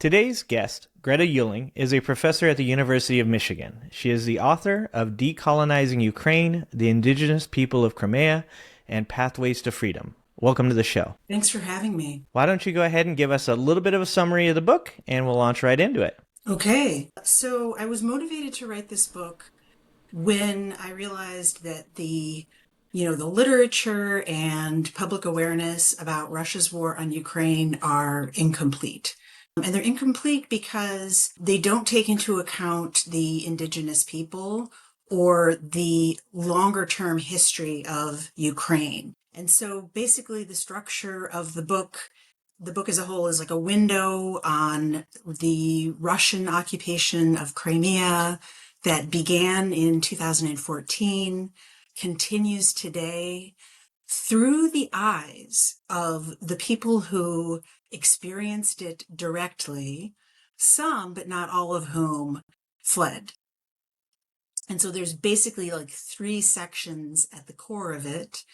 Today's guest, Greta Uehling, is a professor at the University of Michigan. She is the author of Decolonizing Ukraine, the Indigenous People of Crimea, and Pathways to Freedom. Welcome to the show. Thanks for having me. Why don't you go ahead and give us a little bit of a summary of the book, and we'll launch right into it. Okay, so I was motivated to write this book when I realized that the literature and public awareness about Russia's war on Ukraine are incomplete. And they're incomplete because they don't take into account the Indigenous people or the longer term history of Ukraine. And so basically the structure of the book as a whole is like a window on the Russian occupation of Crimea that began in 2014, continues today through the eyes of the people who experienced it directly, some, but not all of whom fled. And so there's basically like three sections at the core of it.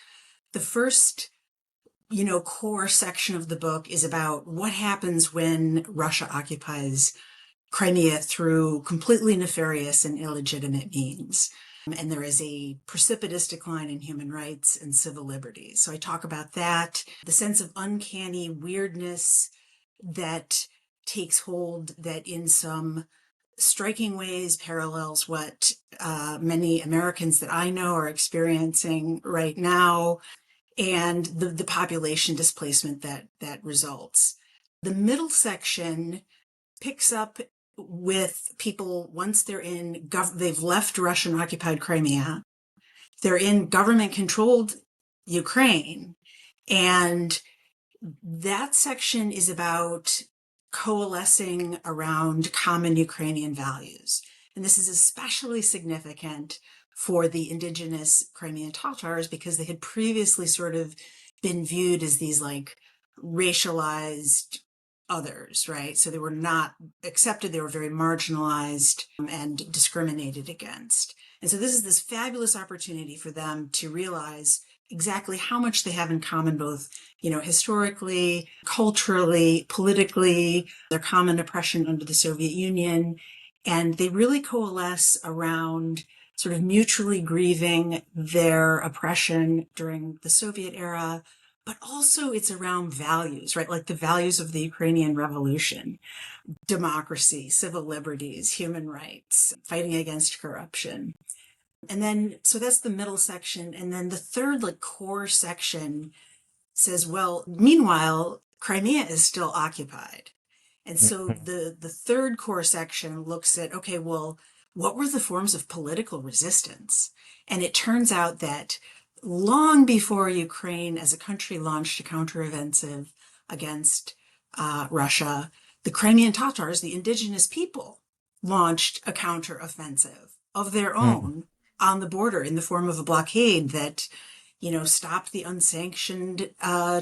The first core section of the book is about what happens when Russia occupies Crimea through completely nefarious and illegitimate means. And there is a precipitous decline in human rights and civil liberties. So I talk about that, the sense of uncanny weirdness that takes hold that in some striking ways parallels what many Americans that I know are experiencing right now, and the population displacement that results. The middle section picks up with people once they're they've left Russian occupied Crimea, they're in government controlled Ukraine, and that section is about coalescing around common Ukrainian values. And this is especially significant for the indigenous Crimean Tatars because they had previously sort of been viewed as these like racialized others, right? So they were not accepted, they were very marginalized and discriminated against. And so this is this fabulous opportunity for them to realize exactly how much they have in common, both, historically, culturally, politically, their common oppression under the Soviet Union. And they really coalesce around sort of mutually grieving their oppression during the Soviet era, but also it's around values, right? Like the values of the Ukrainian Revolution, democracy, civil liberties, human rights, fighting against corruption. And then, so that's the middle section. And then the third, like, core section says, well, meanwhile, Crimea is still occupied. And so the third core section looks at, okay, well, what were the forms of political resistance? And it turns out that long before Ukraine as a country launched a counteroffensive against Russia, the Crimean Tatars, the indigenous people, launched a counteroffensive of their own on the border in the form of a blockade that, stopped the unsanctioned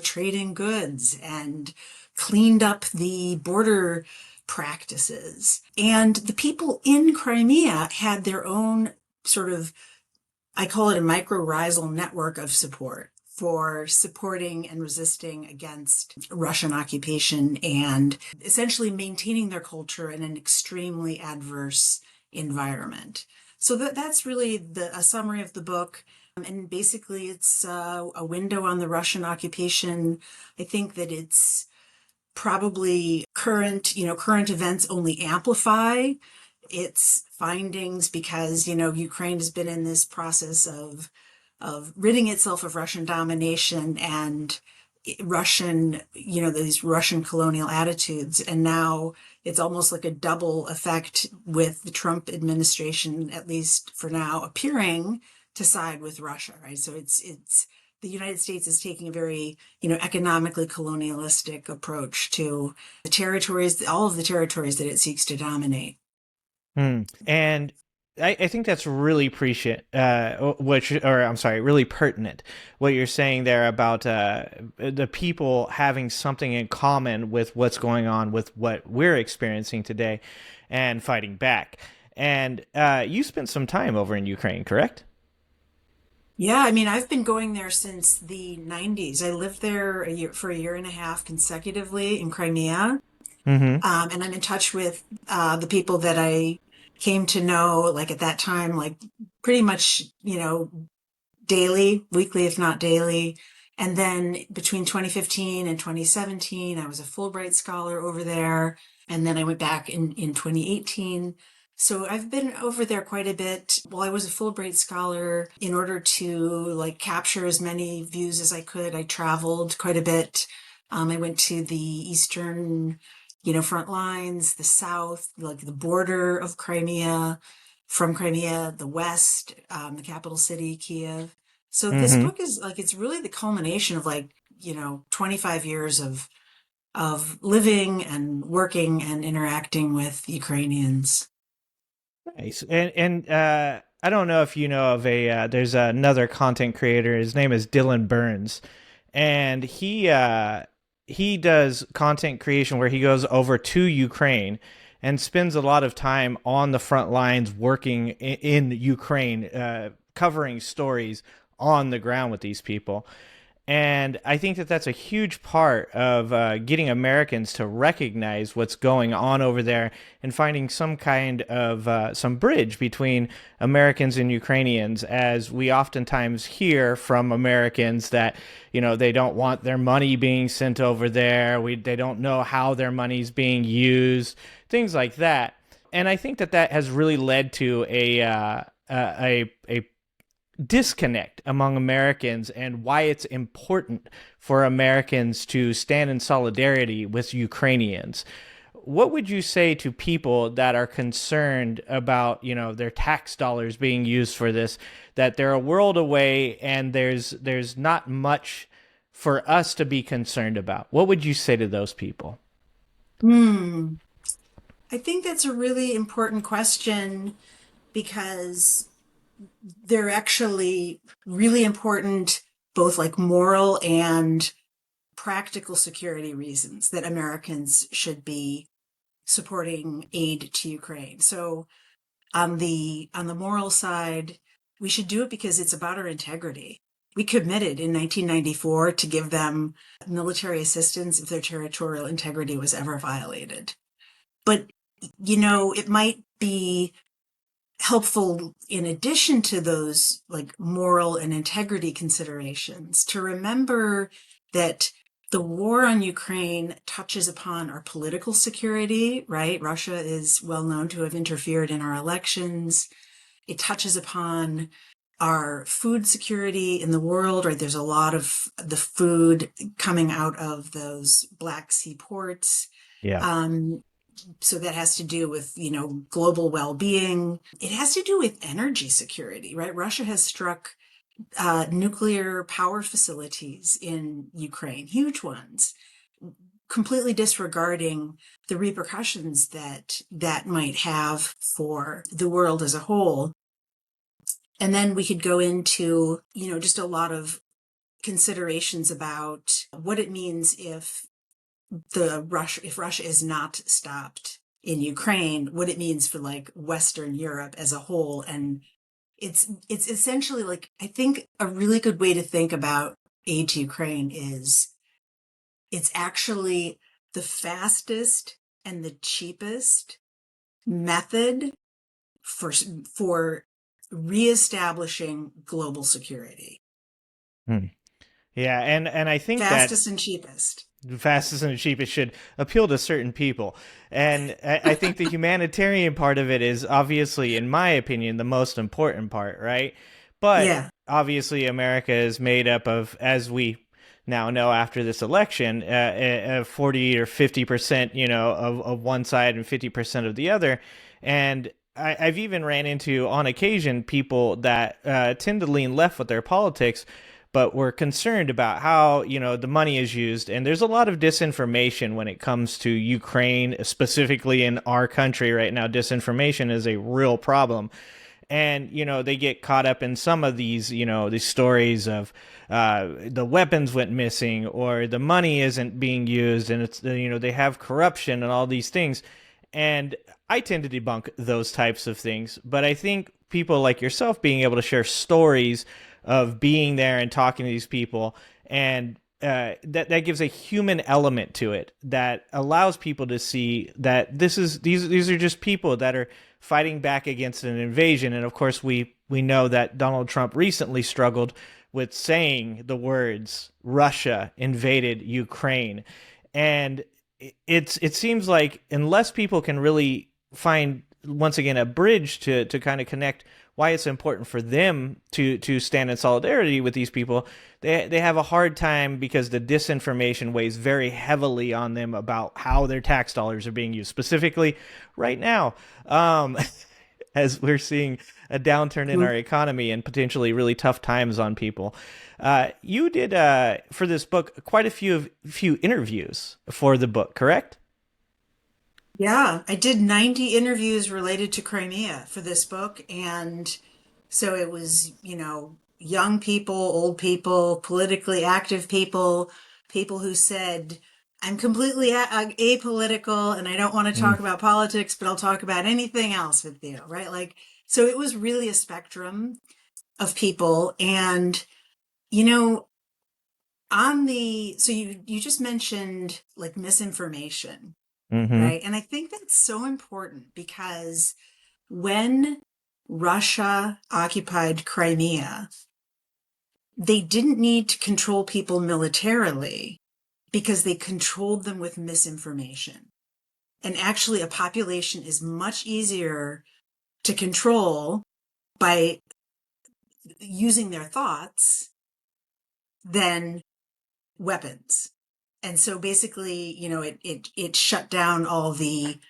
trade in goods and cleaned up the border practices. And the people in Crimea had their own sort of, I call it a mycorrhizal network of support for supporting and resisting against Russian occupation and essentially maintaining their culture in an extremely adverse environment. So that's really a summary of the book. And basically it's a window on the Russian occupation. I think that it's probably current events only amplify its findings because, Ukraine has been in this process of ridding itself of Russian domination and these Russian colonial attitudes. And now it's almost like a double effect with the Trump administration, at least for now, appearing to side with Russia, right? So it's the United States is taking a very, economically colonialistic approach to the territories, all of the territories that it seeks to dominate. And I think that's really really pertinent. What you're saying there about the people having something in common with what's going on with what we're experiencing today, and fighting back. And you spent some time over in Ukraine, correct? Yeah, I mean, I've been going there since the 90s. I lived there for a year and a half consecutively in Crimea. Mm-hmm. And I'm in touch with the people that I came to know, like at that time, like pretty much, daily, weekly, if not daily. And then between 2015 and 2017, I was a Fulbright scholar over there. And then I went back in 2018. So I've been over there quite a bit. While I was a Fulbright scholar, in order to like capture as many views as I could, I traveled quite a bit. I went to the eastern, front lines, the south, like the border of Crimea, from Crimea, the west, the capital city, Kiev. So this Mm-hmm. book is like it's really the culmination of like, 25 years of living and working and interacting with Ukrainians. Nice. And I don't know if you know of a there's another content creator. His name is Dylan Burns, and he does content creation where he goes over to Ukraine and spends a lot of time on the front lines working in Ukraine, covering stories on the ground with these people. And I think that that's a huge part of getting Americans to recognize what's going on over there and finding some kind of some bridge between Americans and Ukrainians, as we oftentimes hear from Americans that they don't want their money being sent over there. They don't know how their money's being used, things like that. And I think that that has really led to a disconnect among Americans, and why it's important for Americans to stand in solidarity with Ukrainians. What would you say to people that are concerned about, their tax dollars being used for this, that they're a world away and there's not much for us to be concerned about? What would you say to those people? Hmm. I think that's a really important question because they're actually really important, both like moral and practical security reasons that Americans should be supporting aid to Ukraine. So on the moral side, we should do it because it's about our integrity. We committed in 1994 to give them military assistance if their territorial integrity was ever violated. But it might be helpful in addition to those like moral and integrity considerations to remember that the war on Ukraine touches upon our political security, right? Russia is well known to have interfered in our elections. It touches upon our food security in the world, right? There's a lot of the food coming out of those Black Sea ports. Yeah. Um, so that has to do with, global well-being. It has to do with energy security, right? Russia has struck nuclear power facilities in Ukraine, huge ones, completely disregarding the repercussions that might have for the world as a whole. And then we could go into, just a lot of considerations about what it means if Russia is not stopped in Ukraine, what it means for like Western Europe as a whole. And it's essentially like I think a really good way to think about aid to Ukraine is it's actually the fastest and the cheapest method for reestablishing global security. Hmm. Yeah, and I think that Fastest and cheapest. the fastest and the cheapest should appeal to certain people. And I think the humanitarian part of it is obviously, in my opinion, the most important part, right? But Yeah. obviously, America is made up of, as we now know after this election, 40 or 50%, of one side and 50% of the other. And I've even ran into, on occasion, people that tend to lean left with their politics, but we're concerned about how the money is used. And there's a lot of disinformation when it comes to Ukraine, specifically in our country right now. Disinformation is a real problem. And they get caught up in some of these stories of the weapons went missing, or the money isn't being used, and it's they have corruption and all these things. And I tend to debunk those types of things, but I think people like yourself being able to share stories of being there and talking to these people, and that gives a human element to it that allows people to see that these are just people that are fighting back against an invasion. And of course, we know that Donald Trump recently struggled with saying the words Russia invaded Ukraine, and it seems like unless people can really find once again a bridge to kind of connect why it's important for them to stand in solidarity with these people, they have a hard time because the disinformation weighs very heavily on them about how their tax dollars are being used, specifically right now, as we're seeing a downturn in our economy and potentially really tough times on people. You did for this book quite a few interviews for the book, correct? Yeah, I did 90 interviews related to Crimea for this book. And so it was, young people, old people, politically active people, people who said, I'm completely apolitical and I don't want to Mm. talk about politics, but I'll talk about anything else with you, right? Like, so it was really a spectrum of people. And, you know, so you just mentioned like misinformation, Mm-hmm. right? And I think that's so important because when Russia occupied Crimea, they didn't need to control people militarily because they controlled them with misinformation. And actually, a population is much easier to control by using their thoughts than weapons. And so basically, it shut down all the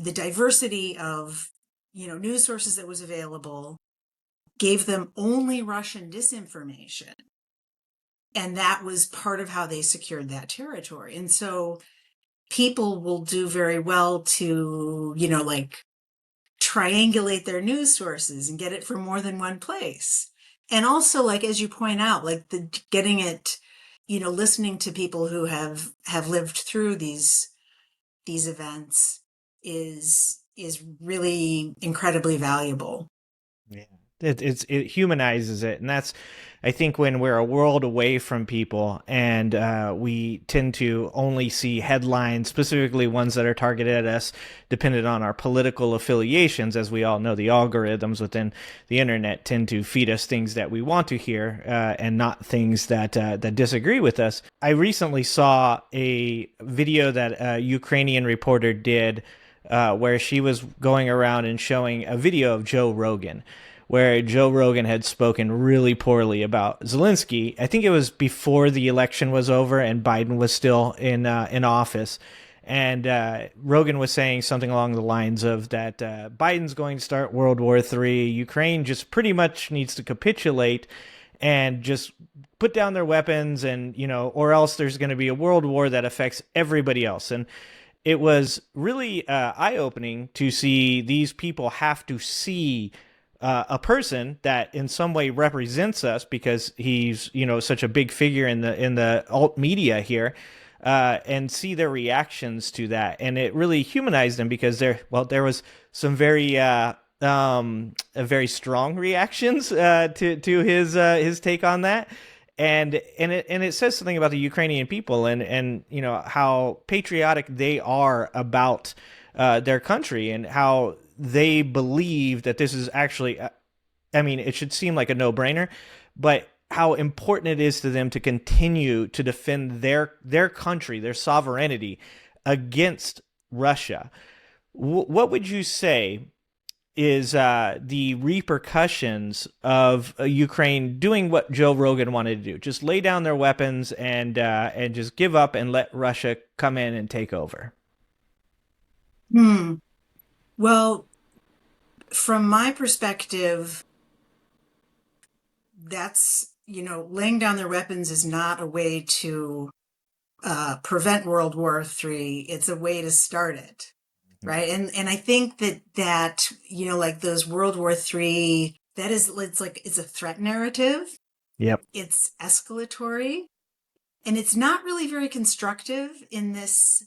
diversity of news sources that was available, gave them only Russian disinformation, and that was part of how they secured that territory. And so people will do very well to like triangulate their news sources and get it from more than one place. And also, like as you point out, like the getting it, listening to people who have lived through these events is really incredibly valuable. Yeah. It humanizes it, and that's I think when we're a world away from people and we tend to only see headlines, specifically ones that are targeted at us, dependent on our political affiliations. As we all know, the algorithms within the internet tend to feed us things that we want to hear and not things that disagree with us. I recently saw a video that a Ukrainian reporter did where she was going around and showing a video of Joe Rogan, where Joe Rogan had spoken really poorly about Zelensky. I think it was before the election was over and Biden was still in office. And Rogan was saying something along the lines of that Biden's going to start World War III. Ukraine just pretty much needs to capitulate and just put down their weapons, and or else there's going to be a world war that affects everybody else. And it was really eye-opening to see these people have to see a person that in some way represents us because he's such a big figure in the alt media here, and see their reactions to that, and it really humanized them because there was some very strong reactions to his take on that. And it says something about the Ukrainian people and how patriotic they are about their country and how they believe that this is actually, I mean, it should seem like a no-brainer, but how important it is to them to continue to defend their country, their sovereignty against Russia. What would you say is the repercussions of Ukraine doing what Joe Rogan wanted to do, just lay down their weapons and just give up and let Russia come in and take over? Hmm. Well, from my perspective, that's, laying down their weapons is not a way to prevent World War III. It's a way to start it, right? And I think that like those World War III, it's a threat narrative. Yep. It's escalatory, and it's not really very constructive in this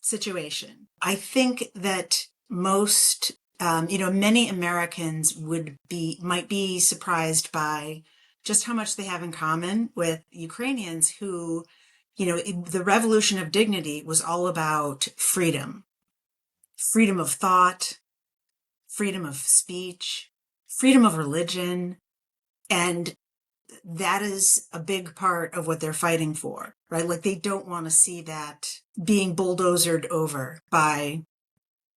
situation. I think that many Americans might be surprised by just how much they have in common with Ukrainians who, the revolution of dignity was all about freedom, freedom of thought, freedom of speech, freedom of religion. And that is a big part of what they're fighting for, right? Like they don't want to see that being bulldozered over by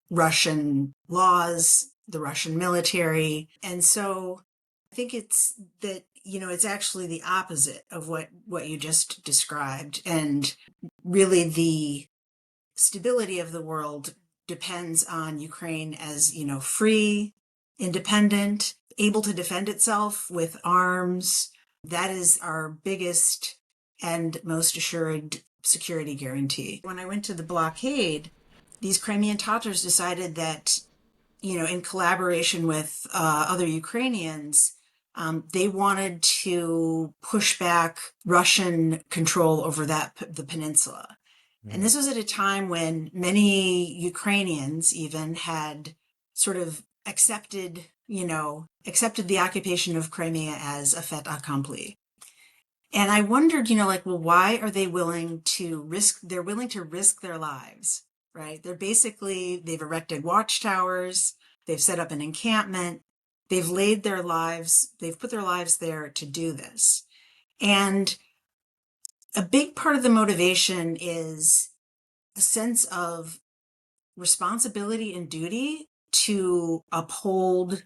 Russian laws, the Russian military. And so I think it's that, it's actually the opposite of what you just described. And really the stability of the world depends on Ukraine as, free, independent, able to defend itself with arms. That is our biggest and most assured security guarantee. When I went to the blockade, these Crimean Tatars decided that, in collaboration with other Ukrainians, they wanted to push back Russian control over the peninsula. And Mm. this was at a time when many Ukrainians even had sort of accepted the occupation of Crimea as a fait accompli. And I wondered, like, well, why are they they're willing to risk their lives, right? They've erected watchtowers, they've set up an encampment, they've put their lives there to do this. And a big part of the motivation is a sense of responsibility and duty to uphold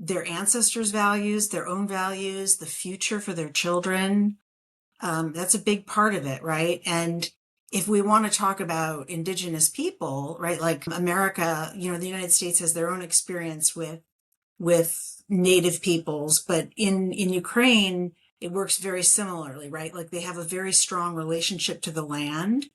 their ancestors' values, their own values, the future for their children. That's a big part of it, right? And if we want to talk about Indigenous people, right, like America, the United States has their own experience with native peoples, but in Ukraine, it works very similarly, right? Like they have a very strong relationship to the land,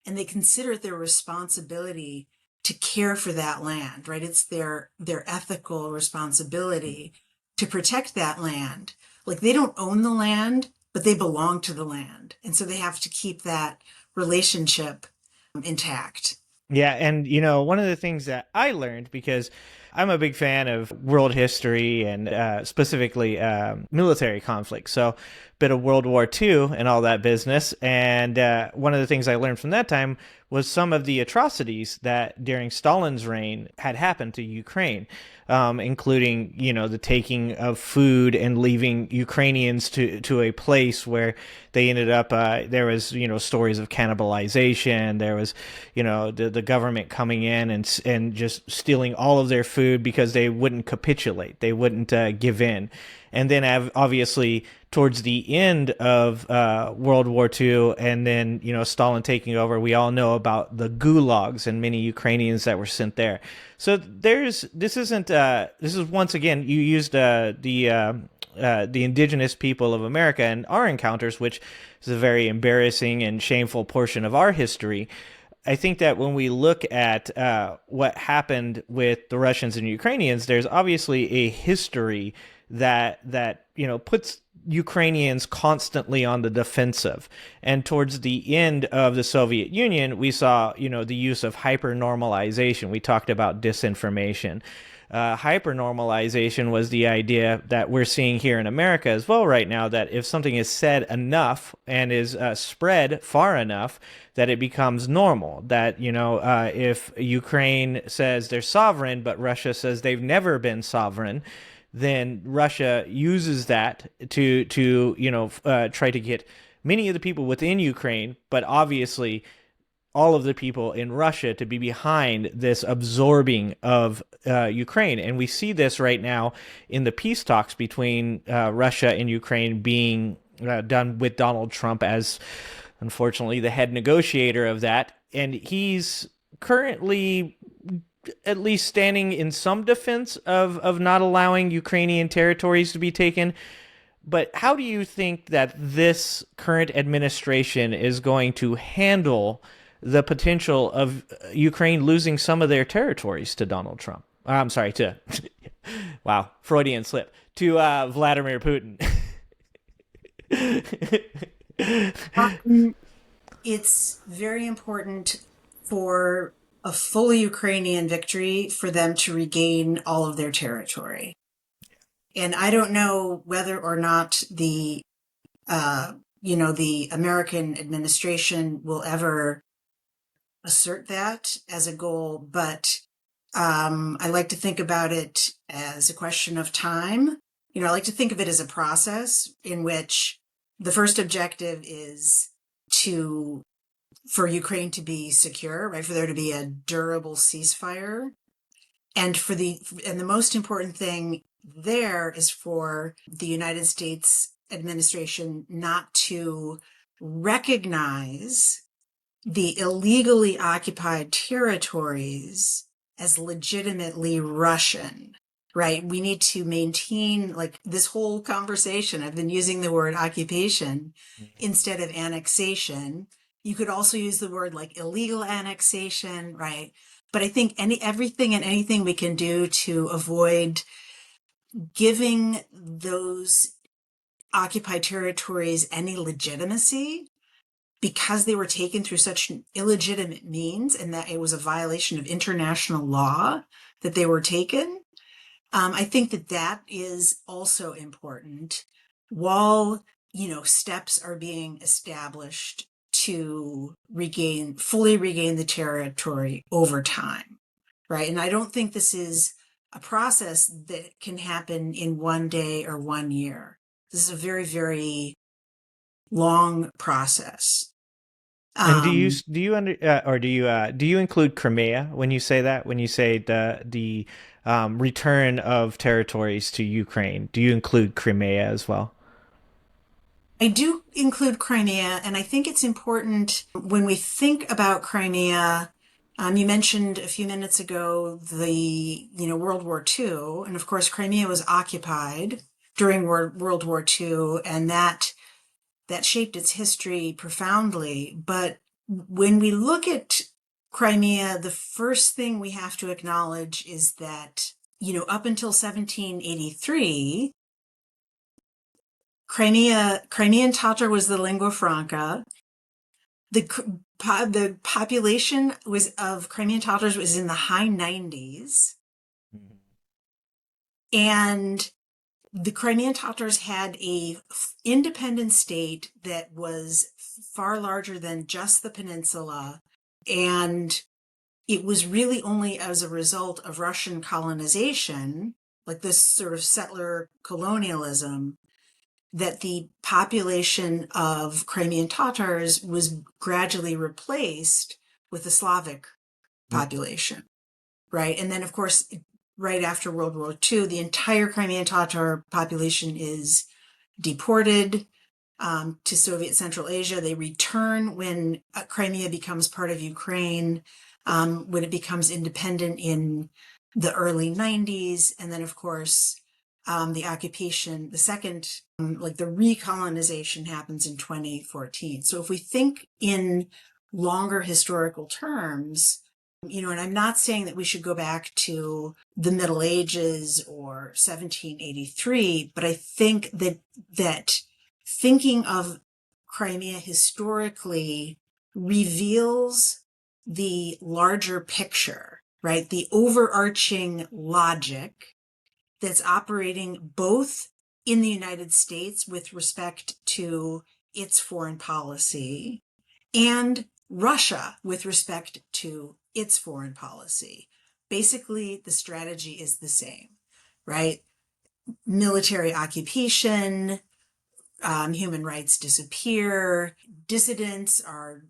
and they consider it their responsibility to care for that land, right? It's their ethical responsibility to protect that land. Like they don't own the land, but they belong to the land. And so they have to keep that relationship intact. Yeah, and one of the things that I learned, because I'm a big fan of world history and specifically military conflict, so bit of World War II and all that business. And one of the things I learned from that time was some of the atrocities that during Stalin's reign had happened to Ukraine, including the taking of food and leaving Ukrainians to a place where they ended up. There was stories of cannibalization. There was the government coming in and just stealing all of their food because they wouldn't capitulate. They wouldn't give in. And then obviously towards the end of World War II, and then Stalin taking over, we all know about the gulags and many Ukrainians that were sent there. So this is once again you used the indigenous people of America and our encounters, which is a very embarrassing and shameful portion of our history. I think that when we look at what happened with the Russians and Ukrainians, there's obviously a history that puts Ukrainians constantly on the defensive. And towards the end of the Soviet Union, we saw the use of hypernormalization. We talked about disinformation. Hypernormalization was the idea that we're seeing here in America as well right now, that if something is said enough and is spread far enough, that it becomes normal. That, if Ukraine says they're sovereign, but Russia says they've never been sovereign, then Russia uses that to try to get many of the people within Ukraine, but obviously all of the people in Russia, to be behind this absorbing of Ukraine. And we see this right now in the peace talks between Russia and Ukraine being done with Donald Trump as, unfortunately, the head negotiator of that. And he's currently at least standing in some defense of not allowing Ukrainian territories to be taken. But how do you think that this current administration is going to handle the potential of Ukraine losing some of their territories to Donald Trump? I'm sorry, to, wow, Freudian slip, to Vladimir Putin. It's very important for a full Ukrainian victory for them to regain all of their territory. And I don't know whether or not the American administration will ever assert that as a goal, but I like to think about it as a question of time. I like to think of it as a process in which the first objective is to for Ukraine to be secure, right? For there to be a durable ceasefire. And the most important thing there is for the United States administration not to recognize the illegally occupied territories as legitimately Russian, right? We need to maintain, like, this whole conversation. I've been using the word occupation instead of annexation. You could also use the word like illegal annexation, right? But I think everything and anything we can do to avoid giving those occupied territories any legitimacy because they were taken through such illegitimate means and that it was a violation of international law that they were taken. I think that is also important while, steps are being established to fully regain the territory over time, right? And I don't think this is a process that can happen in one day or 1 year. This is a very, very long process. And Um, do you under or do you include Crimea when you say that? When you say the return of territories to Ukraine, do you include Crimea as well? I do include Crimea, and I think it's important when we think about Crimea. You mentioned a few minutes ago World War II, and of course Crimea was occupied during World War II, and that shaped its history profoundly. But when we look at Crimea, the first thing we have to acknowledge is that, up until 1783, Crimean Tatar was the lingua franca. The population of Crimean Tatars was in the high 90s, and the Crimean Tatars had a independent state that was far larger than just the peninsula, and it was really only as a result of Russian colonization, like this sort of settler colonialism, that the population of Crimean Tatars was gradually replaced with the Slavic population, right? And then, of course, right after World War II, the entire Crimean Tatar population is deported to Soviet Central Asia. They return when Crimea becomes part of Ukraine, when it becomes independent in the early 90s. And then, of course, the occupation, the second, like the recolonization happens in 2014. So if we think in longer historical terms, and I'm not saying that we should go back to the Middle Ages or 1783, but I think that thinking of Crimea historically reveals the larger picture, right? The overarching logic that's operating both in the United States with respect to its foreign policy and Russia with respect to its foreign policy. Basically, the strategy is the same, right? Military occupation, human rights disappear, dissidents are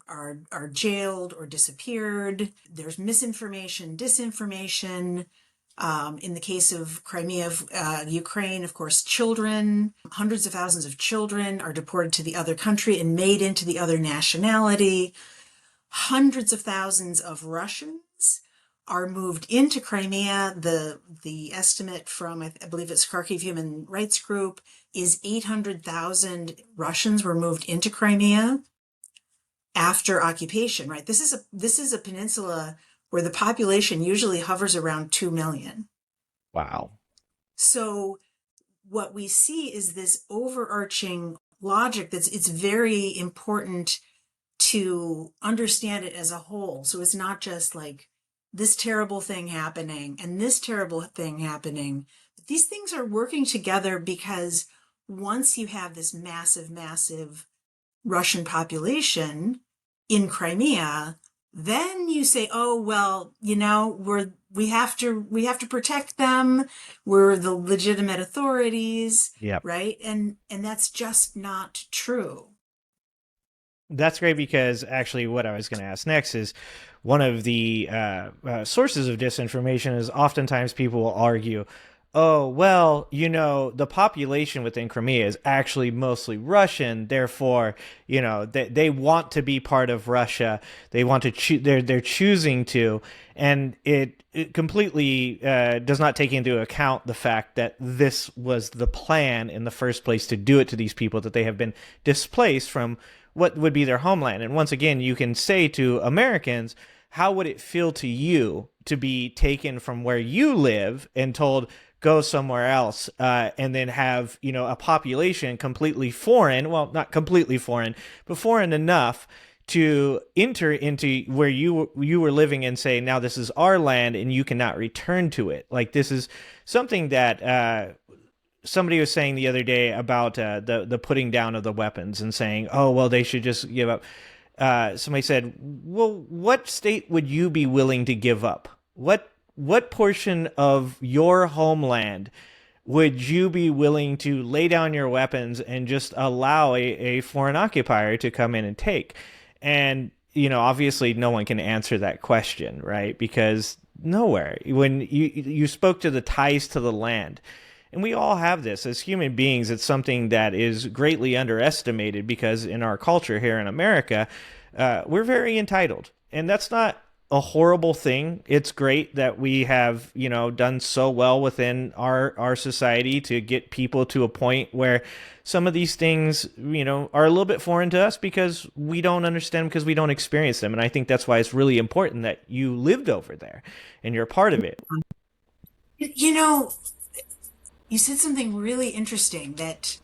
jailed or disappeared. There's misinformation, disinformation. In the case of Crimea, Ukraine, of course, hundreds of thousands of children are deported to the other country and made into the other nationality. Hundreds of thousands of Russians are moved into Crimea. The estimate from, I believe it's Kharkiv Human Rights Group, is 800,000 Russians were moved into Crimea after occupation, right? This is a peninsula where the population usually hovers around 2 million. Wow. So what we see is this overarching logic it's very important to understand it as a whole. So it's not just like this terrible thing happening and this terrible thing happening. these things are working together because once you have this massive, massive Russian population in Crimea, then you say, oh, well, we have to protect them. We're the legitimate authorities, Yep. right? And that's just not true. That's great because actually, what I was going to ask next is one of the sources of disinformation is oftentimes people will argue, oh, well, the population within Crimea is actually mostly Russian. Therefore, they want to be part of Russia. They want to they're choosing to. And it completely does not take into account the fact that this was the plan in the first place to do it to these people, that they have been displaced from what would be their homeland. And once again, you can say to Americans, how would it feel to you to be taken from where you live and told, go somewhere else, and then have, a population completely foreign, well, not completely foreign, but foreign enough to enter into where you were living and say, now this is our land and you cannot return to it. Like, this is something that somebody was saying the other day about the putting down of the weapons and saying, oh, well, they should just give up. Somebody said, well, what state would you be willing to give up? What portion of your homeland would you be willing to lay down your weapons and just allow a foreign occupier to come in and take? And, obviously no one can answer that question, right? Because nowhere. When you spoke to the ties to the land, and we all have this as human beings. It's something that is greatly underestimated because in our culture here in America, we're very entitled. And that's not a horrible thing. It's great that we have, done so well within our society to get people to a point where some of these things, are a little bit foreign to us because we don't understand them, because we don't experience them. And I think that's why it's really important that you lived over there and you're a part of it. You know, you said something really interesting that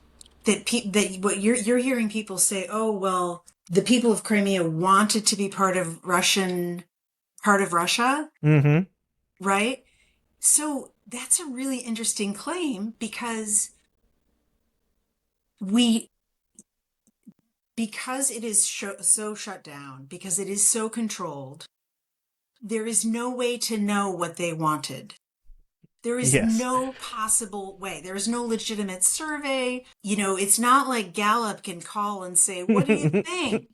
what you're hearing people say, oh, well, the people of Crimea wanted to be part of Russia, Mm-hmm. right? So that's a really interesting claim because we because it is so shut down, because it is so controlled, there is no way to know what they wanted. There is Yes. no possible way. There is no legitimate survey. It's not like Gallup can call and say, what do you think?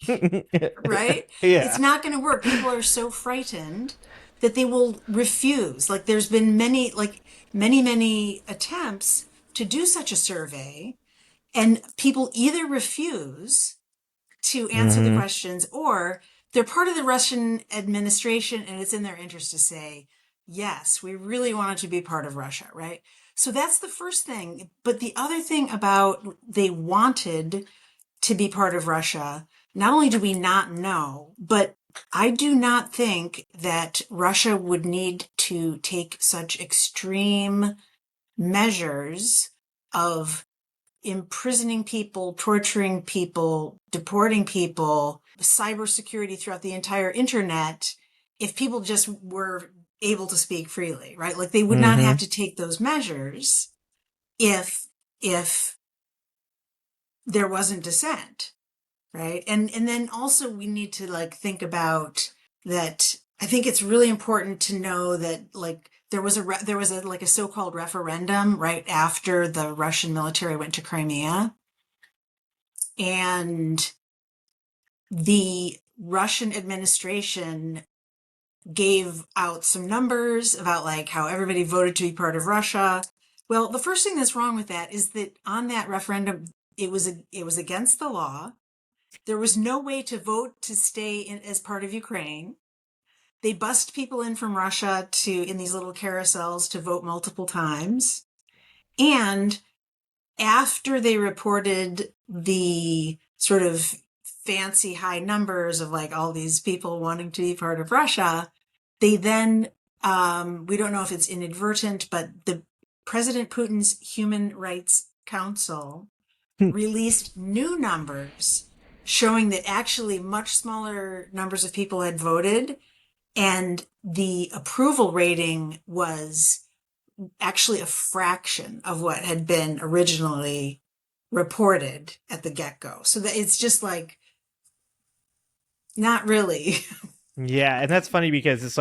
Right? It's Yeah. not going to work. People are so frightened that they will refuse. Like there's been many attempts to do such a survey, and people either refuse to answer the Mm-hmm. questions, or they're part of the Russian administration and it's in their interest to say, yes, we really wanted to be part of Russia, right? So that's the first thing. But the other thing about they wanted to be part of Russia, not only do we not know, but I do not think that Russia would need to take such extreme measures of imprisoning people, torturing people, deporting people, cybersecurity throughout the entire internet, if people just were able to speak freely, right? Like they would not Mm-hmm. have to take those measures if if there wasn't dissent, right? And then also we need to think about that. I think it's really important to know that there was a so-called referendum right after the Russian military went to Crimea, and the Russian administration gave out some numbers about how everybody voted to be part of Russia. Well, the first thing that's wrong with that is that on that referendum, it was against the law. There was no way to vote to stay as part of Ukraine. They bussed people in from Russia in these little carousels to vote multiple times. And after they reported the sort of fancy high numbers of all these people wanting to be part of Russia, they then, we don't know if it's inadvertent, but the President Putin's Human Rights Council released new numbers showing that actually much smaller numbers of people had voted, and the approval rating was actually a fraction of what had been originally reported at the get-go. So that it's just like, not really. Yeah, and that's funny because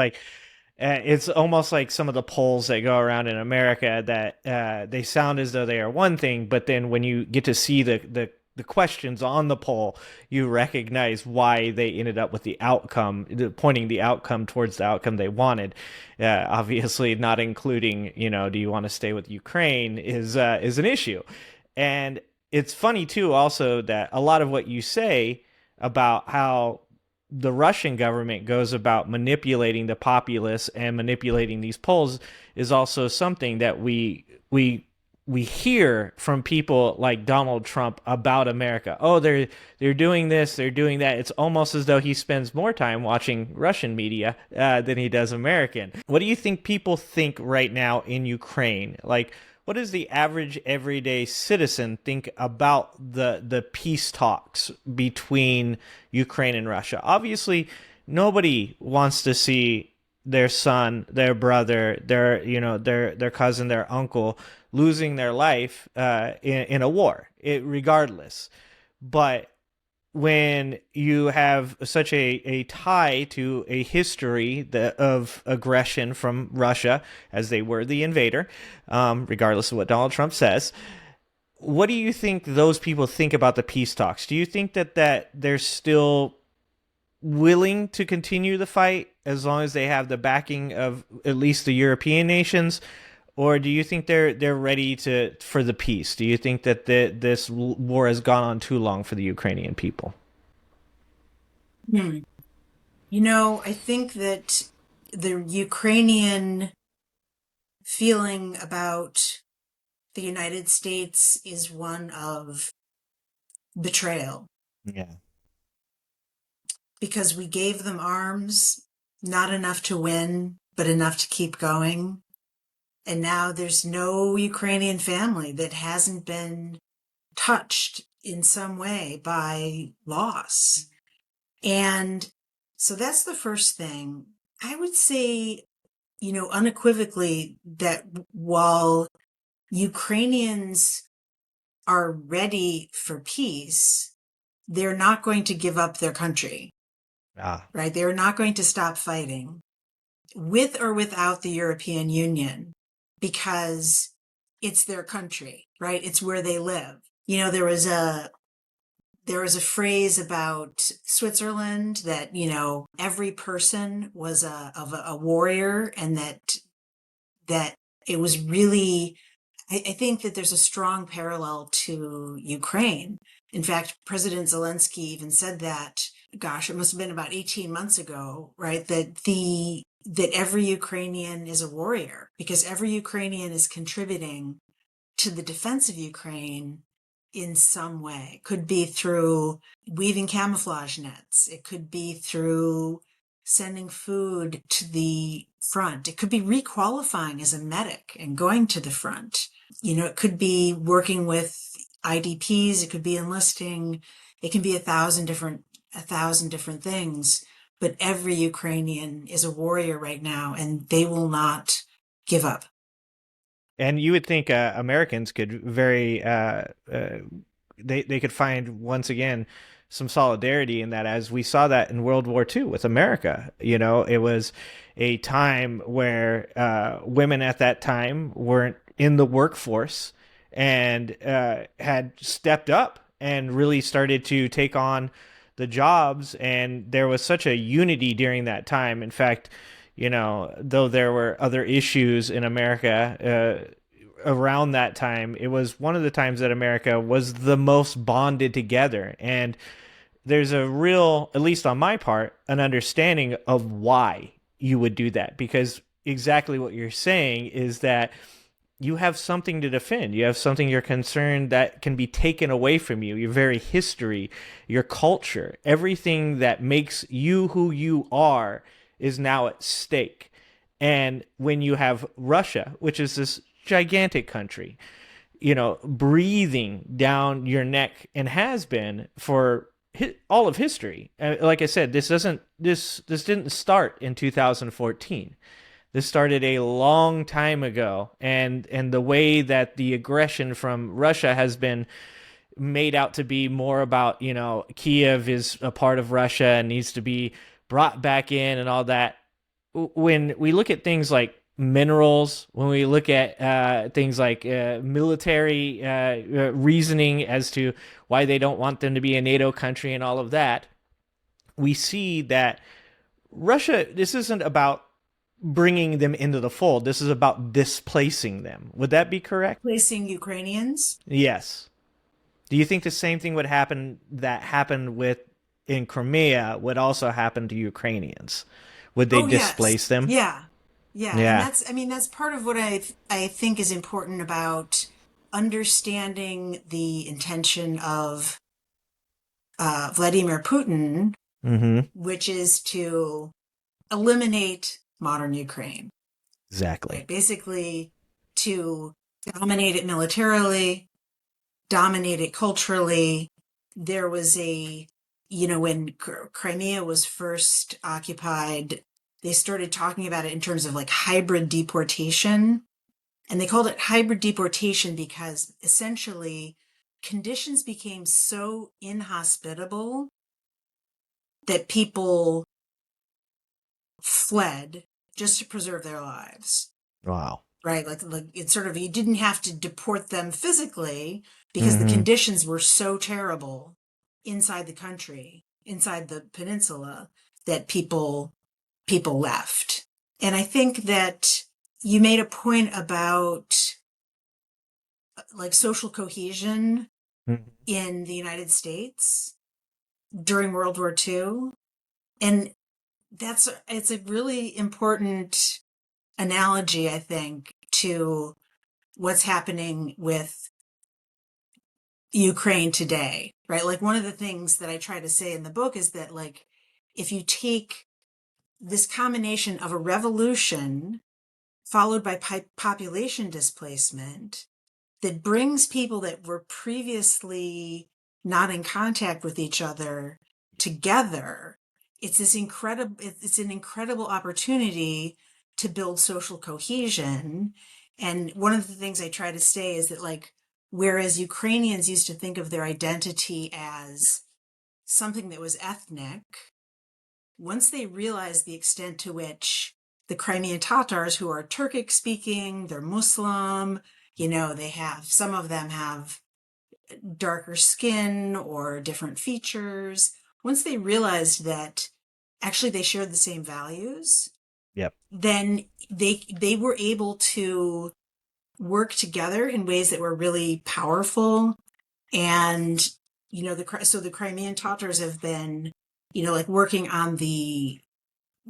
it's almost like some of the polls that go around in America that they sound as though they are one thing, but then when you get to see the questions on the poll, you recognize why they ended up with the outcome, pointing the outcome towards the outcome they wanted. Obviously, not including, do you want to stay with Ukraine is an issue, and it's funny too, also that a lot of what you say about how the Russian government goes about manipulating the populace and manipulating these polls is also something that we hear from people like Donald Trump about America. Oh, they're doing this, they're doing that. It's almost as though he spends more time watching Russian media than he does American. What do you think people think right now in Ukraine? Like, what does the average everyday citizen think about the peace talks between Ukraine and Russia? Obviously, nobody wants to see their son, their brother, their cousin, their uncle losing their life in a war, regardless. But when you have such a tie to a history of aggression from Russia, as they were the invader, regardless of what Donald Trump says, what do you think those people think about the peace talks? Do you think that they're still willing to continue the fight as long as they have the backing of at least the European nations? Or do you think they're ready for the peace? Do you think that this war has gone on too long for the Ukrainian people? Hmm. I think that the Ukrainian feeling about the United States is one of betrayal, Yeah. because we gave them arms, not enough to win, but enough to keep going. And now there's no Ukrainian family that hasn't been touched in some way by loss. And so that's the first thing. I would say, unequivocally, that while Ukrainians are ready for peace, they're not going to give up their country, Ah. right? They're not going to stop fighting, with or without the European Union, because it's their country, right? It's where they live. There was a phrase about Switzerland that, every person was a warrior, and that it was really, I think that there's a strong parallel to Ukraine. In fact, President Zelensky even said that, gosh, it must have been about 18 months ago, right? That every Ukrainian is a warrior, because every Ukrainian is contributing to the defense of Ukraine in some way. It could be through weaving camouflage nets. It could be through sending food to the front. It could be requalifying as a medic and going to the front. It could be working with IDPs. It could be enlisting. It can be a thousand different things. But every Ukrainian is a warrior right now, and they will not give up. And you would think Americans could they could find once again some solidarity in that, as we saw that in World War II with America. It was a time where women at that time weren't in the workforce and had stepped up and really started to take on the jobs, and there was such a unity during that time. In fact, though there were other issues in America around that time, it was one of the times that America was the most bonded together. And there's a real, at least on my part, an understanding of why you would do that. Because exactly what you're saying is that you have something to defend. You have something you're concerned that can be taken away from you. Your very history, your culture, everything that makes you who you are is now at stake. And when you have Russia, which is this gigantic country, breathing down your neck, and has been for all of history. Like I said, this didn't start in 2014. This started a long time ago, and the way that the aggression from Russia has been made out to be more about, Kiev is a part of Russia and needs to be brought back in and all that. When we look at things like minerals, when we look at things like military reasoning as to why they don't want them to be a NATO country and all of that, we see that Russia, this isn't about bringing them into the fold. This is about displacing them. Would that be correct? Placing Ukrainians. Yes. Do you think the same thing would happen that happened with in Crimea would also happen to Ukrainians? Would they Oh, yes. displace them? Yeah. Yeah. And Yeah. that's, I mean, that's part of what I think is important about understanding the intention of Vladimir Putin, Mm-hmm. which is to eliminate modern Ukraine, Exactly. right? Basically, to dominate it militarily, dominate it culturally. There was when Crimea was first occupied, they started talking about it in terms of like hybrid deportation. And they called it hybrid deportation because essentially conditions became so inhospitable that people fled just to preserve their lives. Wow. Right? Like it's sort of, you didn't have to deport them physically because the Mm-hmm. conditions were so terrible inside the country, inside the peninsula, that people left. And I think that you made a point about like social cohesion in the United States during World War II. And it's a really important analogy, I think, to what's happening with Ukraine today, right? Like one of the things that I try to say in the book is that like if you take this combination of a revolution followed by population displacement that brings people that were previously not in contact with each other together, it's an incredible opportunity to build social cohesion. And one of the things I try to say is that like whereas Ukrainians used to think of their identity as something that was ethnic, once they realized the extent to which the Crimean Tatars, who are Turkic speaking, they're Muslim, some of them have darker skin or different features. Once they realized that actually they shared the same values, Yep. then they were able to work together in ways that were really powerful. And so the Crimean Tatars have been like working on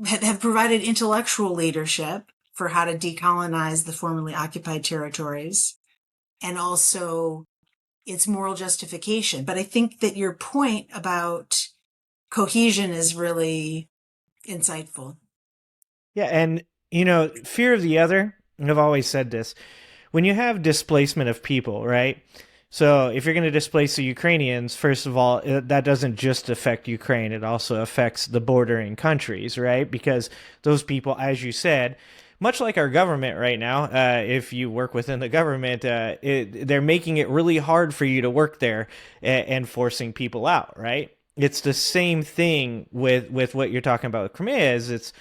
have provided intellectual leadership for how to decolonize the formerly occupied territories, and also its moral justification. But I think that your point about cohesion is really insightful. Yeah, and fear of the other, and I've always said this, when you have displacement of people, right? So if you're going to displace the Ukrainians, first of all, that doesn't just affect Ukraine, it also affects the bordering countries, right? Because those people, as you said, much like our government right now, if you work within the government, they're making it really hard for you to work there and forcing people out, right? It's the same thing with what you're talking about with Crimea. Is it's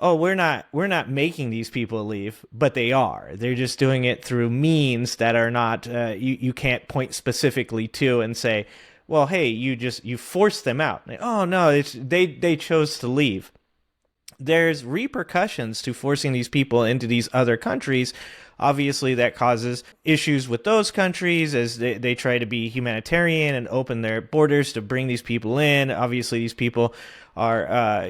we're not making these people leave, but they are. They're just doing it through means that are not you can't point specifically to and say, well, hey, you forced them out. Oh no, they chose to leave. There's repercussions to forcing these people into these other countries. Obviously, that causes issues with those countries as they try to be humanitarian and open their borders to bring these people in. Obviously, these people are,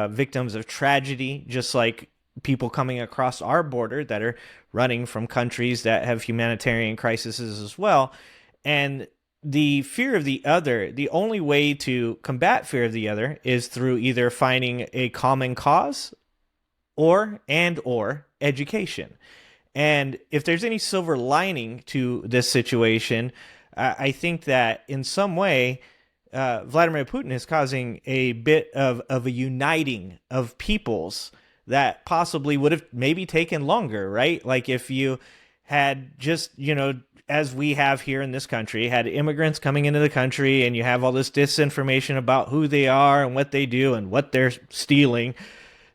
victims of tragedy, just like people coming across our border that are running from countries that have humanitarian crises as well. And the fear of the other, the only way to combat fear of the other is through either finding a common cause or education. And if there's any silver lining to this situation, I think that in some way, Vladimir Putin is causing a bit of a uniting of peoples that possibly would have maybe taken longer, right? Like if you had just, as we have here in this country, had immigrants coming into the country and you have all this disinformation about who they are and what they do and what they're stealing,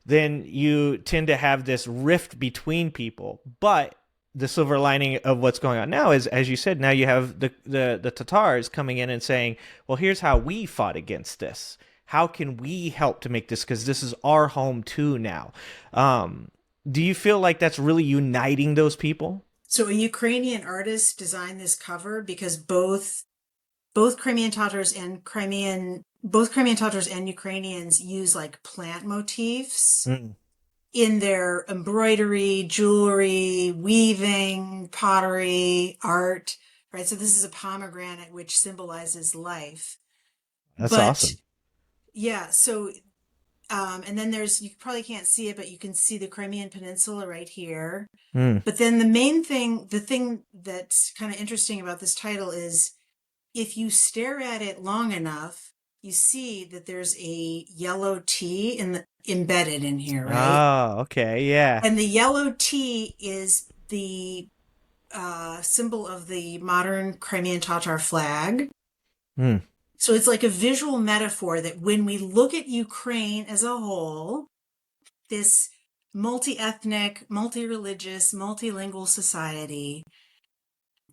then you tend to have this rift between people. But the silver lining of what's going on now is, as you said, now you have the Tatars coming in and saying, well, here's how we fought against this. How can we help to make this? Because this is our home too now. Do you feel like that's really uniting those people? So a Ukrainian artist designed this cover because both Crimean Tatars and Ukrainians use like plant motifs Mm. in their embroidery, jewelry, weaving, pottery, art, right? So this is a pomegranate which symbolizes life. That's But awesome. yeah, so and then there's, you probably can't see it, but you can see the Crimean Peninsula right here. Mm. But then the thing that's kind of interesting about this title is if you stare at it long enough, you see that there's a yellow T embedded in here, right? Oh, okay. Yeah. And the yellow T is the symbol of the modern Crimean Tatar flag. Mm. So it's like a visual metaphor that when we look at Ukraine as a whole, this multi-ethnic, multi-religious, multilingual society,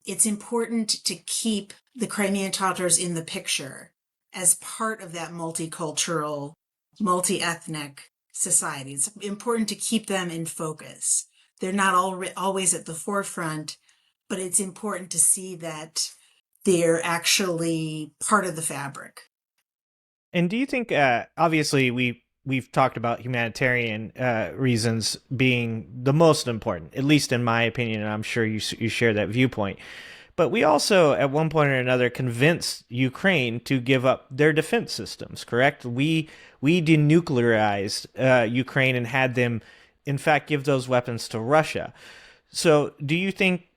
it's important to keep the Crimean Tatars in the picture as part of that multicultural, multi-ethnic society. It's important to keep them in focus. They're not always at the forefront, but it's important to see that they're actually part of the fabric. And do you think, obviously, we've talked about humanitarian reasons being the most important, at least in my opinion, and I'm sure you share that viewpoint. But we also, at one point or another, convinced Ukraine to give up their defense systems. Correct? We denuclearized Ukraine and had them, in fact, give those weapons to Russia. So, do you think,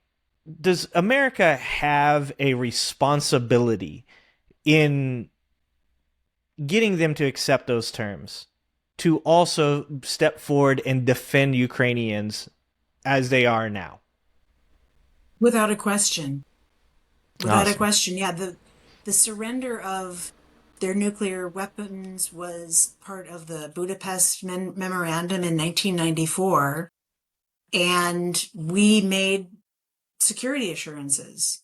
does America have a responsibility in getting them to accept those terms, to also step forward and defend Ukrainians as they are now? Without a question. Without a Awesome. question. Yeah, the surrender of their nuclear weapons was part of the Budapest Memorandum in 1994, and we made security assurances.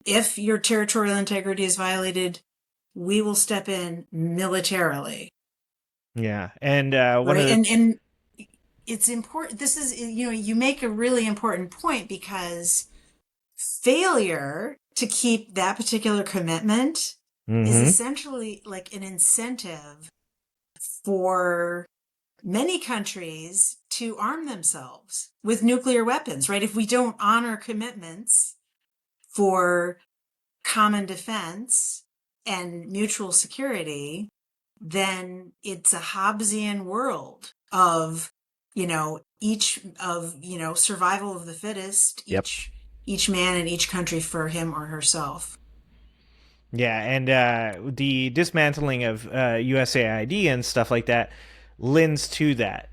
If your territorial integrity is violated, we will step in militarily, Yeah, and one right? of the And it's important. This is, you make a really important point because failure to keep that particular commitment is mm-hmm. essentially like an incentive for many countries to arm themselves with nuclear weapons, right? If we don't honor commitments for common defense and mutual security, then it's a Hobbesian world of, survival of the fittest, Yep. each man in each country for him or herself. Yeah, and the dismantling of USAID and stuff like that lends to that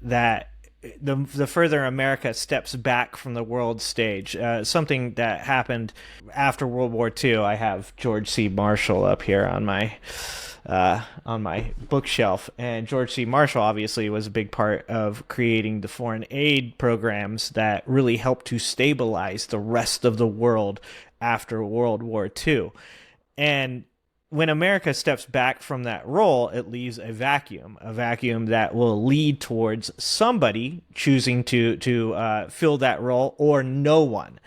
the further America steps back from the world stage, something that happened after World War II. I have George C. Marshall up here on my bookshelf, and George C. Marshall obviously was a big part of creating the foreign aid programs that really helped to stabilize the rest of the world after World War II. And when America steps back from that role, it leaves a vacuum that will lead towards somebody choosing to fill that role, or no one.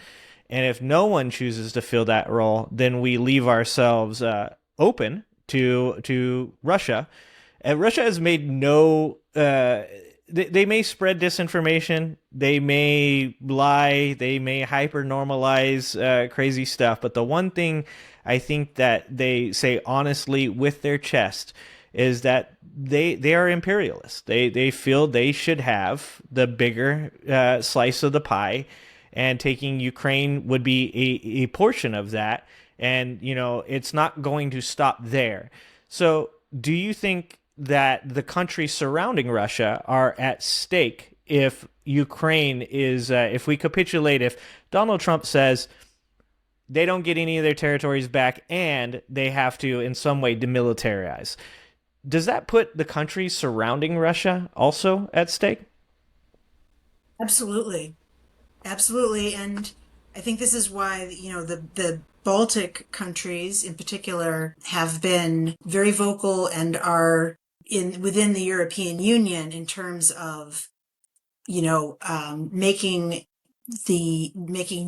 And if no one chooses to fill that role, then we leave ourselves open to Russia. And Russia has made no. They may spread disinformation, they may lie, they may hyper normalize crazy stuff. But the one thing I think that they say honestly with their chest is that they are imperialists. They feel they should have the bigger slice of the pie, and taking Ukraine would be a portion of that. And it's not going to stop there. So, do you think that the countries surrounding Russia are at stake if Ukraine is, if we capitulate, if Donald Trump says they don't get any of their territories back and they have to, in some way, demilitarize. Does that put the countries surrounding Russia also at stake? Absolutely. Absolutely. And I think this is why, the Baltic countries in particular have been very vocal and are in within the European Union in terms of, making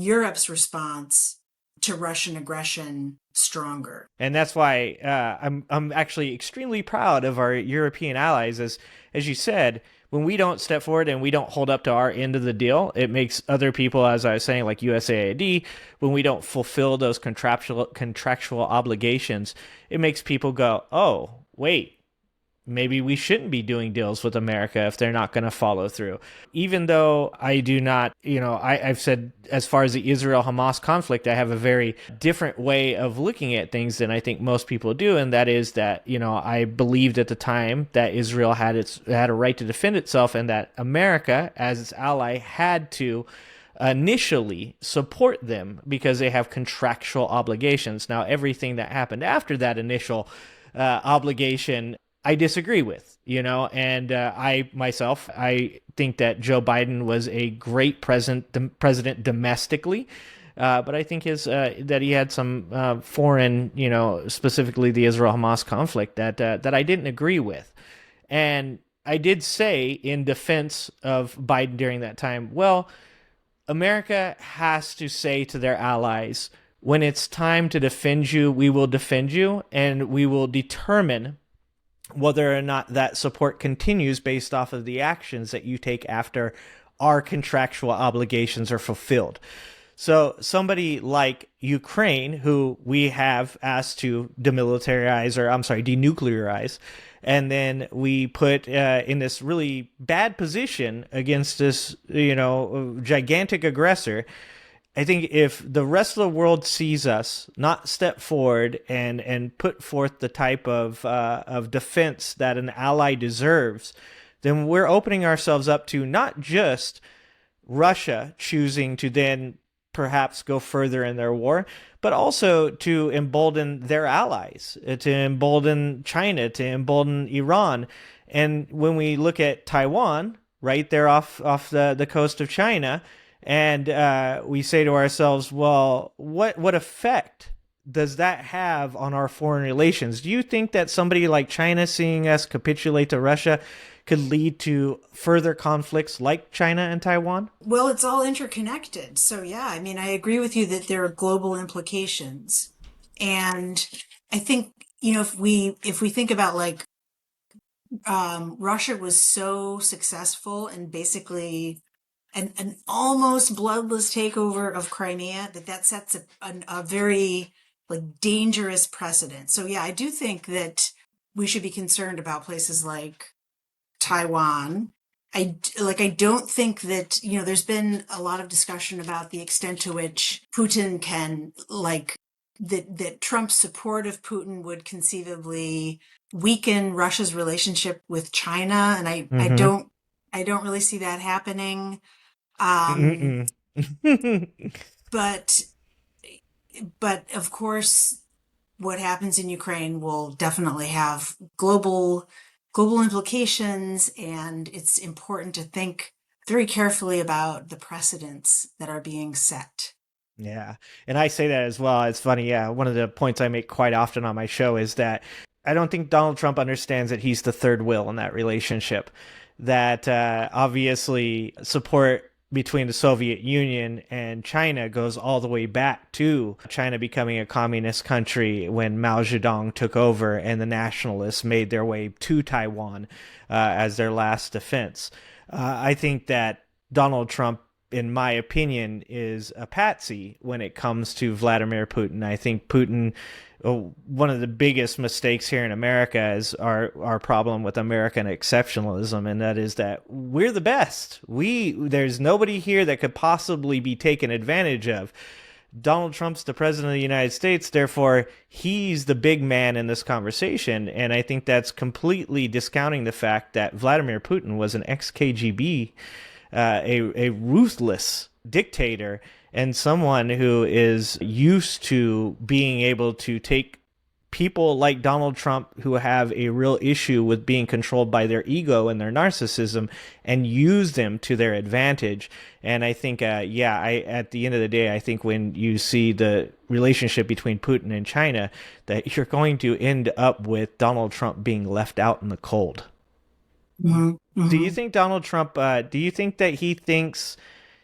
Europe's response to Russian aggression stronger. And that's why I'm actually extremely proud of our European allies, as you said. When we don't step forward and we don't hold up to our end of the deal, it makes other people, as I was saying, like USAID, when we don't fulfill those contractual obligations, it makes people go, "Oh, wait, maybe we shouldn't be doing deals with America if they're not going to follow through." Even though I do not, I've said as far as the Israel Hamas conflict, I have a very different way of looking at things than I think most people do. And that is that, I believed at the time that Israel had a right to defend itself and that America, as its ally, had to initially support them because they have contractual obligations. Now, everything that happened after that initial obligation I disagree with, and I think that Joe Biden was a great president domestically, but I think that he had some foreign, specifically the Israel-Hamas conflict that I didn't agree with, and I did say in defense of Biden during that time, well, America has to say to their allies, when it's time to defend you, we will defend you, and we will determine whether or not that support continues based off of the actions that you take after our contractual obligations are fulfilled. So somebody like Ukraine, who we have asked to denuclearize, and then we put in this really bad position against this, gigantic aggressor. I think if the rest of the world sees us not step forward and put forth the type of defense that an ally deserves, then we're opening ourselves up to not just Russia choosing to then perhaps go further in their war, but also to embolden their allies, to embolden China, to embolden Iran. And when we look at Taiwan, right there off the coast of China, and we say to ourselves, well, what effect does that have on our foreign relations? Do you think that somebody like China seeing us capitulate to Russia could lead to further conflicts like China and Taiwan? Well, it's all interconnected. So yeah, I mean, I agree with you that there are global implications. And I think, if we think about like Russia was so successful and basically an almost bloodless takeover of Crimea that sets a very like dangerous precedent. So yeah, I do think that we should be concerned about places like Taiwan. I don't think that, there's been a lot of discussion about the extent to which Putin can that Trump's support of Putin would conceivably weaken Russia's relationship with China. And Mm-hmm. I don't really see that happening. Um, Mm-mm. but of course, what happens in Ukraine will definitely have global implications, and it's important to think very carefully about the precedents that are being set. Yeah. And I say that as well. It's funny. Yeah. One of the points I make quite often on my show is that I don't think Donald Trump understands that he's the third wheel in that relationship. That obviously support between the Soviet Union and China goes all the way back to China becoming a communist country when Mao Zedong took over and the nationalists made their way to Taiwan as their last defense. I think that Donald Trump, in my opinion, is a patsy when it comes to Vladimir Putin. I think Putin, one of the biggest mistakes here in America is our problem with American exceptionalism, and that is that we're the best. There's nobody here that could possibly be taken advantage of. Donald Trump's the president of the United States, therefore he's the big man in this conversation. And I think that's completely discounting the fact that Vladimir Putin was an ex-KGB, a ruthless dictator, and someone who is used to being able to take people like Donald Trump who have a real issue with being controlled by their ego and their narcissism and use them to their advantage. And I think, at the end of the day, I think when you see the relationship between Putin and China, that you're going to end up with Donald Trump being left out in the cold. Hmm. Do you Hmm. think Donald Trump, do you think that he thinks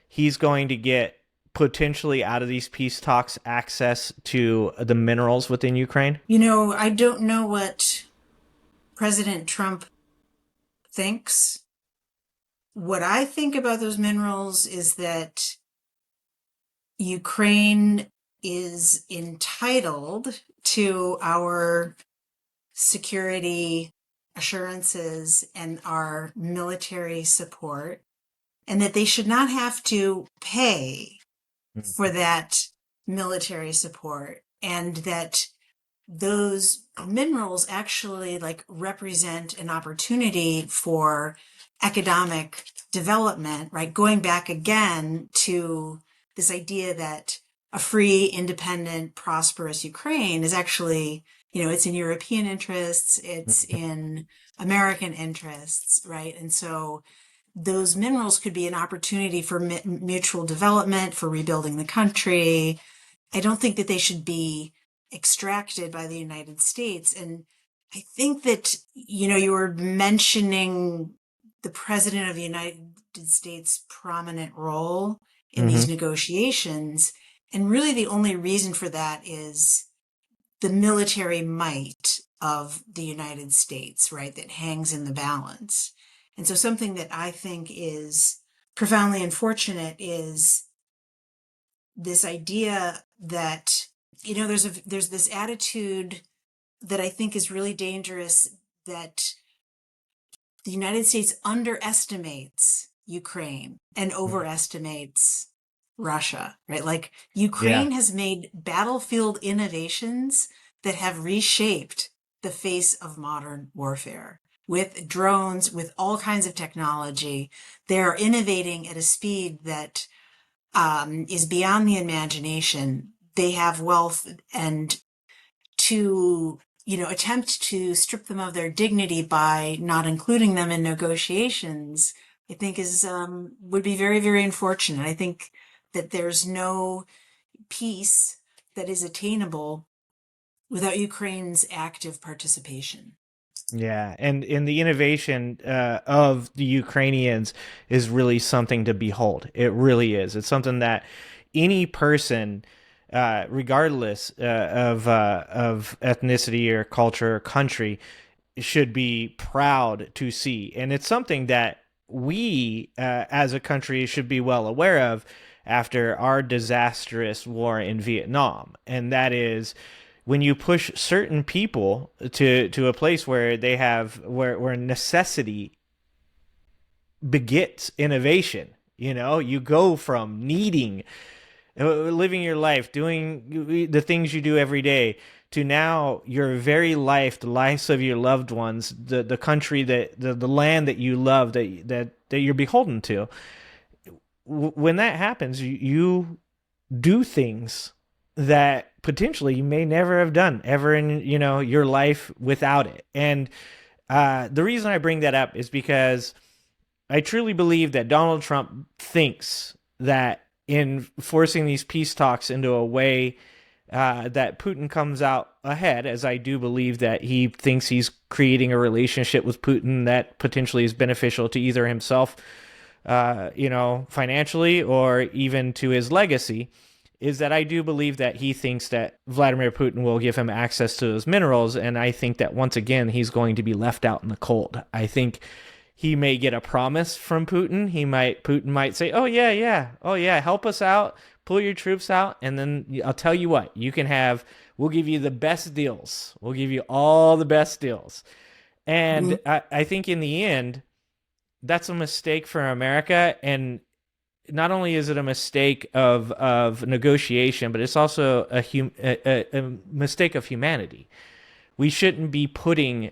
he's going to get potentially out of these peace talks access to the minerals within Ukraine? I don't know what President Trump thinks. What I think about those minerals is that Ukraine is entitled to our security assurances and our military support, and that they should not have to pay for that military support, and that those minerals actually like represent an opportunity for economic development, right? Going back again to this idea that a free, independent, prosperous Ukraine is actually, it's in European interests, it's in American interests, right? And so those minerals could be an opportunity for mutual development, for rebuilding the country. I don't think that they should be extracted by the United States. And I think that, you were mentioning the President of the United States' prominent role in these Mm-hmm. negotiations. And really, the only reason for that is the military might of the United States, right, that hangs in the balance. And so, something that I think is profoundly unfortunate is this idea that there's this attitude that I think is really dangerous, that the United States underestimates Ukraine and overestimates Russia, right? Like Yeah. Ukraine has made battlefield innovations that have reshaped the face of modern warfare. With drones, with all kinds of technology, they're innovating at a speed that is beyond the imagination. They have wealth, and to attempt to strip them of their dignity by not including them in negotiations, I think is would be very, very unfortunate. I think that there's no peace that is attainable without Ukraine's active participation. Yeah, and the innovation of the Ukrainians is really something to behold. It really is. It's something that any person, regardless of ethnicity or culture or country, should be proud to see. And it's something that we, as a country, should be well aware of after our disastrous war in Vietnam. And that is when you push certain people to a place where they have where necessity begets innovation. You go from needing living your life, doing the things you do every day, to now your very life, the lives of your loved ones, the country that the land that you love, that you're beholden to. When that happens, you do things that potentially you may never have done ever in your life without it. And the reason I bring that up is because I truly believe that Donald Trump thinks that in forcing these peace talks into a way that Putin comes out ahead, as I do believe that he thinks he's creating a relationship with Putin that potentially is beneficial to either himself, financially, or even to his legacy. Is that I do believe that he thinks that Vladimir Putin will give him access to those minerals, and I think that once again he's going to be left out in the cold. I think he may get a promise from Putin. Putin might say, "Oh yeah, yeah, oh yeah, help us out, pull your troops out, and then I'll tell you what, we'll give you the best deals. We'll give you all the best deals." And Mhm. I think in the end, that's a mistake for America, and not only is it a mistake of negotiation, but it's also a mistake of humanity. We shouldn't be putting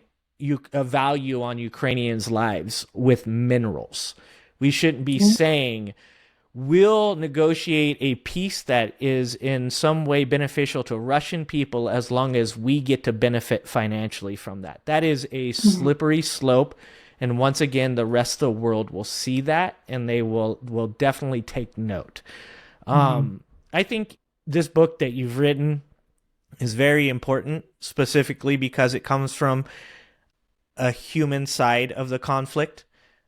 a value on Ukrainians' lives with minerals. We shouldn't be saying we'll negotiate a peace that is in some way beneficial to Russian people as long as we get to benefit financially from that. That is a Mhm. slippery slope. And once again, the rest of the world will see that and they will definitely take note. Mhm. I think this book that you've written is very important, specifically because it comes from a human side of the conflict.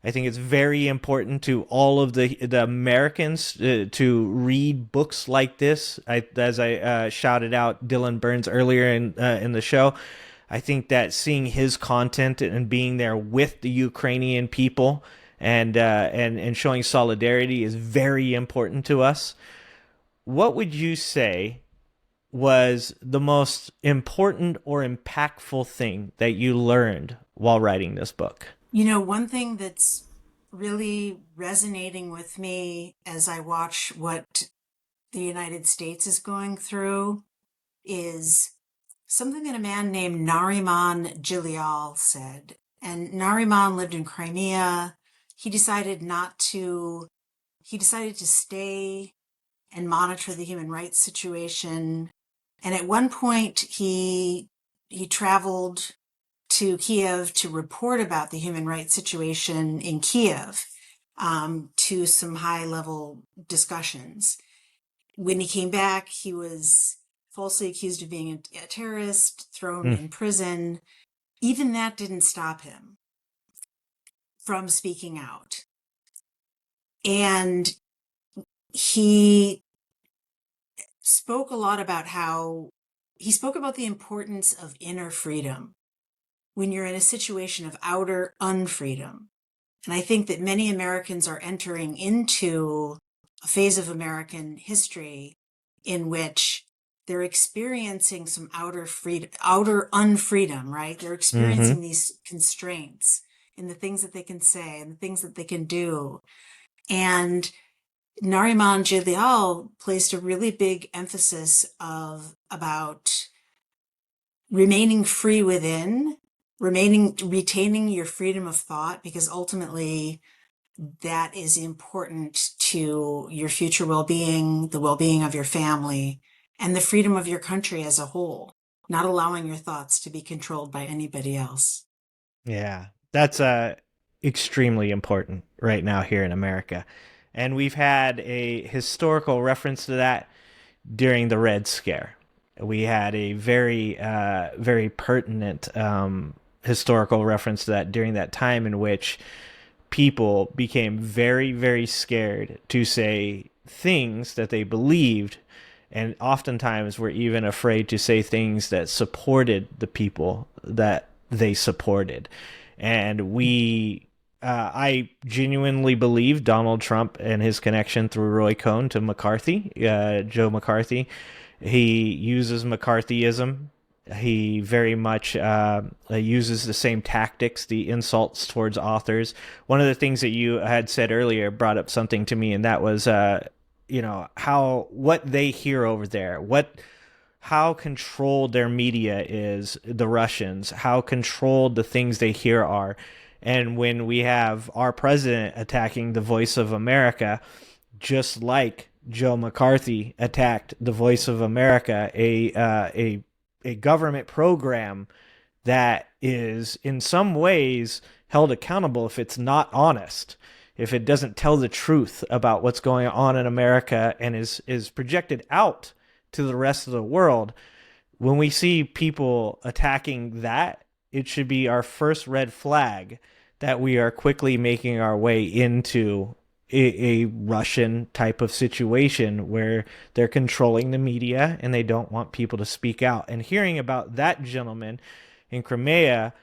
I think it's very important to all of the Americans to read books like this. As I shouted out Dylan Burns earlier in the show, I think that seeing his content and being there with the Ukrainian people and showing solidarity is very important to us. What would you say was the most important or impactful thing that you learned while writing this book? One thing that's really resonating with me as I watch what the United States is going through is something that a man named Nariman Jilial said. And Nariman lived in Crimea. He decided not to, he decided to stay and monitor the human rights situation. And at one point he traveled to Kiev to report about the human rights situation in Kiev, to some high level discussions. When he came back, he was falsely accused of being a terrorist, thrown Mm. in prison. Even that didn't stop him from speaking out. And he spoke a lot about how he spoke about the importance of inner freedom when you're in a situation of outer unfreedom. And I think that many Americans are entering into a phase of American history in which they're experiencing some outer freedom, outer unfreedom, right? They're Mm-hmm. experiencing these constraints in the things that they can say and the things that they can do. And Nariman Jilial placed a really big emphasis of about remaining free within, retaining your freedom of thought, because ultimately that is important to your future well-being, the well-being of your family, and the freedom of your country as a whole, not allowing your thoughts to be controlled by anybody else. Yeah, that's extremely important right now here in America. And we've had a historical reference to that during the Red Scare. We had a very pertinent historical reference to that during that time in which people became very scared to say things that they believed, and oftentimes were even afraid to say things that supported the people that they supported. And I genuinely believe Donald Trump and his connection through Roy Cohn to McCarthy, Joe McCarthy, he uses McCarthyism. He very much uses the same tactics, the insults towards authors. One of the things that you had said earlier brought up something to me, and that was, how what they hear over there, how controlled their media is, the Russians, how controlled the things they hear are. And when we have our president attacking the voice of America, just like Joe McCarthy attacked the Voice of America, a government program that is in some ways held accountable if it's not honest, if it doesn't tell the truth about what's going on in America and is projected out to the rest of the world. When we see people attacking that, it should be our first red flag that we are quickly making our way into a Russian type of situation where they're controlling the media and they don't want people to speak out. And hearing about that gentleman in Crimea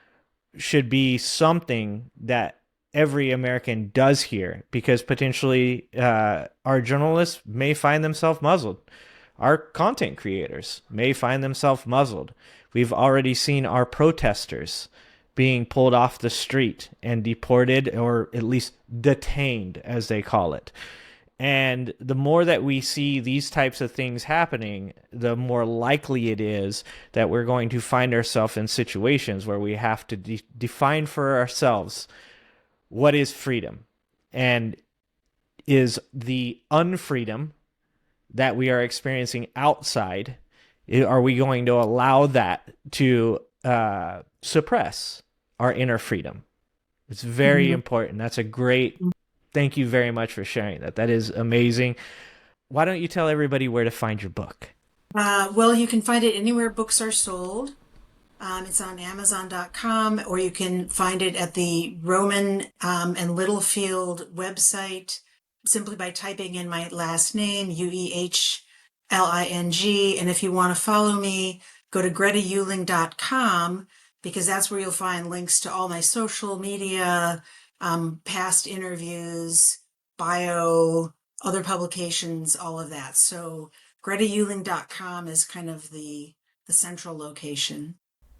should be something that every American does hear, because potentially our journalists may find themselves muzzled. Our content creators may find themselves muzzled. We've already seen our protesters being pulled off the street and deported, or at least detained, as they call it. And the more that we see these types of things happening, the more likely it is that we're going to find ourselves in situations where we have to define for ourselves what is freedom, and is the unfreedom that we are experiencing outside, are we going to allow that to suppress our inner freedom? It's very Mhm. important. That's a great, thank you very much for sharing that. That is amazing. Why don't you tell everybody where to find your book? Well, you can find it anywhere books are sold. It's on Amazon.com, or you can find it at the Roman and Littlefield website simply by typing in my last name, Uehling. And if you want to follow me, go to GretaUehling.com, because that's where you'll find links to all my social media, past interviews, bio, other publications, all of that. So GretaUehling.com is kind of the central location.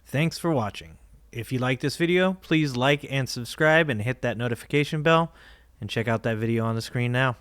Thanks for watching. If you like this video, please like and subscribe and hit that notification bell, and check out that video on the screen now.